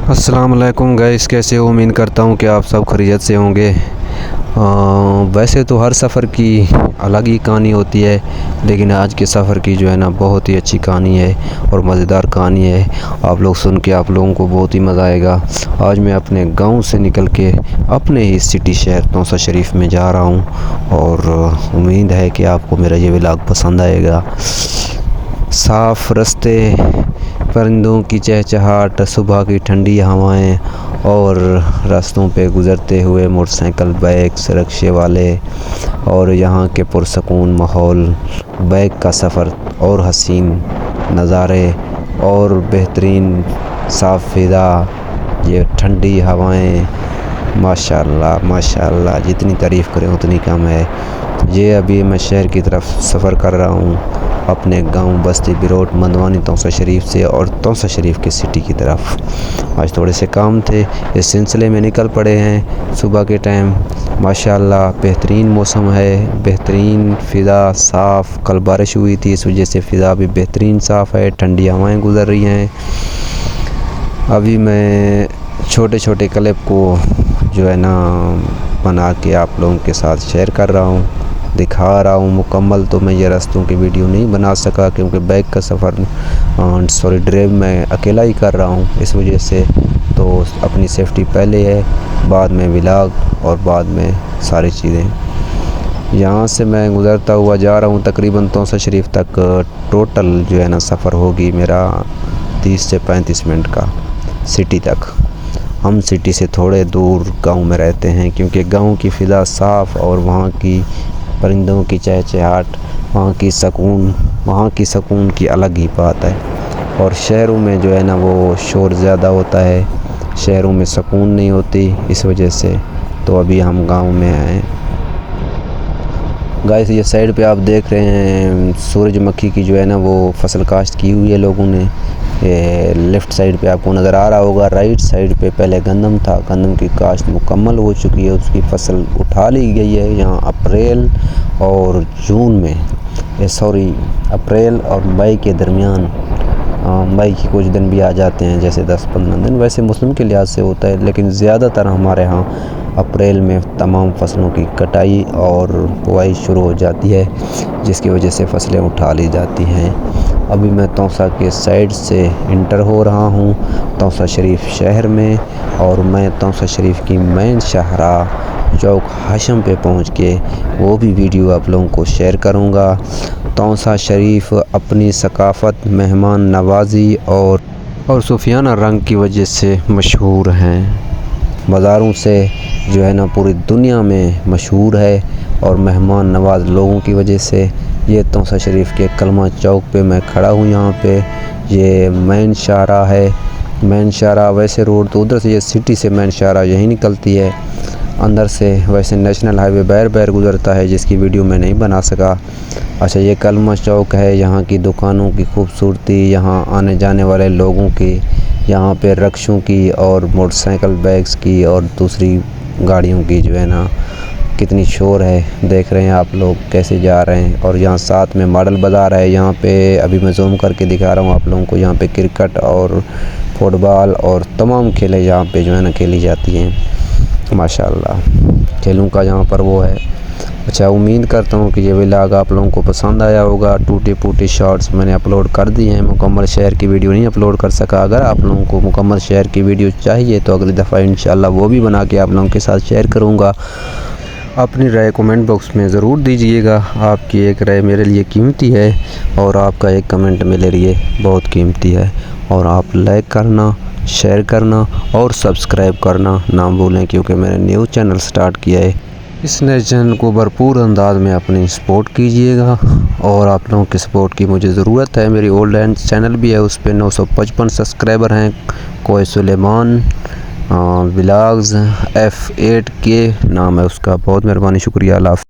अस्सलाम वालेकुम गाइस, कैसे हो? उम्मीद करता हूँ कि आप सब खैरियत से होंगे। वैसे तो हर सफ़र की अलग ही कहानी होती है, लेकिन आज के सफ़र की जो है ना बहुत ही अच्छी कहानी है और मज़ेदार कहानी है। आप लोग सुन के आप लोगों को बहुत ही मज़ा आएगा। आज मैं अपने गांव से निकल के अपने ही सिटी शहर तौसा शरीफ में जा रहा हूँ और उम्मीद है कि आपको मेरा ये व्लॉग पसंद आएगा। साफ़ रास्ते, परिंदों की चहचहाट, सुबह की ठंडी हवाएं और रास्तों पे गुज़रते हुए मोटरसाइकिल, बाइक्स, रिक्शे वाले और यहाँ के पुरसकून माहौल, बाइक का सफ़र और हसीन नज़ारे और बेहतरीन साफ़ फ़िज़ा, ये ठंडी हवाएं, माशाअल्लाह माशाअल्लाह, जितनी तारीफ़ करें उतनी कम है। ये अभी मैं शहर की तरफ सफ़र कर रहा हूँ, अपने गांव बस्ती बिरोट मंदवानी तौसा शरीफ से और तौसा शरीफ की सिटी की तरफ। आज थोड़े से काम थे, इस सिलसिले में निकल पड़े हैं सुबह के टाइम। माशाअल्लाह बेहतरीन मौसम है, बेहतरीन फ़िज़ा, साफ़। कल बारिश हुई थी, इस वजह से फ़िज़ा भी बेहतरीन साफ़ है, ठंडी हवाएँ गुज़र रही हैं। अभी मैं छोटे छोटे क्लिप को जो है ना बना के आप लोगों के साथ शेयर कर रहा हूँ, दिखा रहा हूँ। मुकम्मल तो मैं ये रास्तों की वीडियो नहीं बना सका क्योंकि बाइक का सफ़र ड्राइव मैं अकेला ही कर रहा हूँ, इस वजह से तो अपनी सेफ्टी पहले है, बाद में व्लॉग और बाद में सारी चीज़ें। यहाँ से मैं गुज़रता हुआ जा रहा हूँ तकरीबन तौसा शरीफ तक। टोटल जो है ना सफ़र होगी मेरा 30 से 35 मिनट का सिटी तक। हम सिटी से थोड़े दूर गांव में रहते हैं क्योंकि गांव की फ़िज़ा साफ़ और वहाँ की परिंदों की चहचहाट, वहाँ की सुकून की अलग ही बात है। और शहरों में जो है ना वो शोर ज़्यादा होता है, शहरों में सुकून नहीं होती, इस वजह से तो अभी हम गांव में आए। गाइस ये साइड पे आप देख रहे हैं सूरजमुखी की जो है ना वो फसल काश्त की हुई है लोगों ने। ये लेफ़्ट साइड पे आपको नज़र आ रहा होगा। राइट साइड पे पहले गंदम था, गंदम की काश्त मुकम्मल हो चुकी है, उसकी फसल उठा ली गई है। यहाँ अप्रैल और जून में अप्रैल और मई के दरमियान, मई के कुछ दिन भी आ जाते हैं, जैसे 10-15 दिन वैसे मौसम के लिहाज से होता है, लेकिन ज़्यादातर हमारे यहाँ अप्रैल में तमाम फसलों की कटाई और बुआई शुरू हो जाती है, जिसकी वजह से फसलें उठा ली जाती हैं। अभी मैं तौसा के साइड से इंटर हो रहा हूँ तौसा शरीफ शहर में, और मैं तौसा शरीफ की मेन शाहराह चौक हाशम पे पहुँच के वो भी वीडियो आप लोगों को शेयर करूँगा। तौसा शरीफ अपनी सकाफ़त, मेहमान नवाजी और सूफियाना रंग की वजह से मशहूर हैं। बाज़ारों से जो है ना पूरी दुनिया में मशहूर है, और मेहमान नवाज लोगों की वजह से ये तौसा शरीफ के कलमा चौक पे मैं खड़ा हूँ। यहाँ पे ये मेन शाहराह है। मेन शाहराह वैसे रोड तो उधर से, ये सिटी से मेन शाहराह यहीं निकलती है, अंदर से वैसे नेशनल हाईवे बैर गुज़रता है, जिसकी वीडियो मैं नहीं बना सका। अच्छा ये कलमा चौक है, यहाँ की दुकानों की खूबसूरती, यहाँ आने जाने वाले लोगों की, यहाँ पे रिक्शों की और मोटरसाइकिल, बाइक्स की और दूसरी गाड़ियों की जो है ना कितनी शोर है, देख रहे हैं आप लोग कैसे जा रहे हैं। और यहाँ साथ में मॉडल बाज़ार है, यहाँ पे अभी मैं जूम करके दिखा रहा हूँ आप लोगों को। यहाँ पे क्रिकेट और फुटबॉल और तमाम खेलें यहाँ पे जो है ना खेली जाती हैं। माशाल्लाह खेलों का यहाँ पर वो है। अच्छा उम्मीद करता हूँ कि ये व्लॉग आप लोगों को पसंद आया होगा। टूटे फूटे शॉर्ट्स मैंने अपलोड कर दिए हैं, मुकम्मल शहर की वीडियो नहीं अपलोड कर सका। अगर आप लोगों को मुकम्मल शहर की वीडियो चाहिए तो अगली दफ़ा इंशाल्लाह वो भी बना के आप लोगों के साथ शेयर करूँगा। अपनी राय कमेंट बॉक्स में ज़रूर दीजिएगा। आपकी एक राय मेरे लिए कीमती है और आपका एक कमेंट मेरे लिए बहुत कीमती है। और आप लाइक करना, शेयर करना और सब्सक्राइब करना ना भूलें, क्योंकि मैंने न्यू चैनल स्टार्ट किया है। इस नए चैनल को भरपूर अंदाज में अपनी सपोर्ट कीजिएगा, और आप लोगों की सपोर्ट की मुझे ज़रूरत है। मेरी ओल्ड एंड चैनल भी है, उस पर 955 सब्सक्राइबर हैं। कोई सुलेमान व्लॉग्स F8K नाम है उसका। बहुत मेहरबानी, शुक्रिया, अल्लाह हाफ़िज़।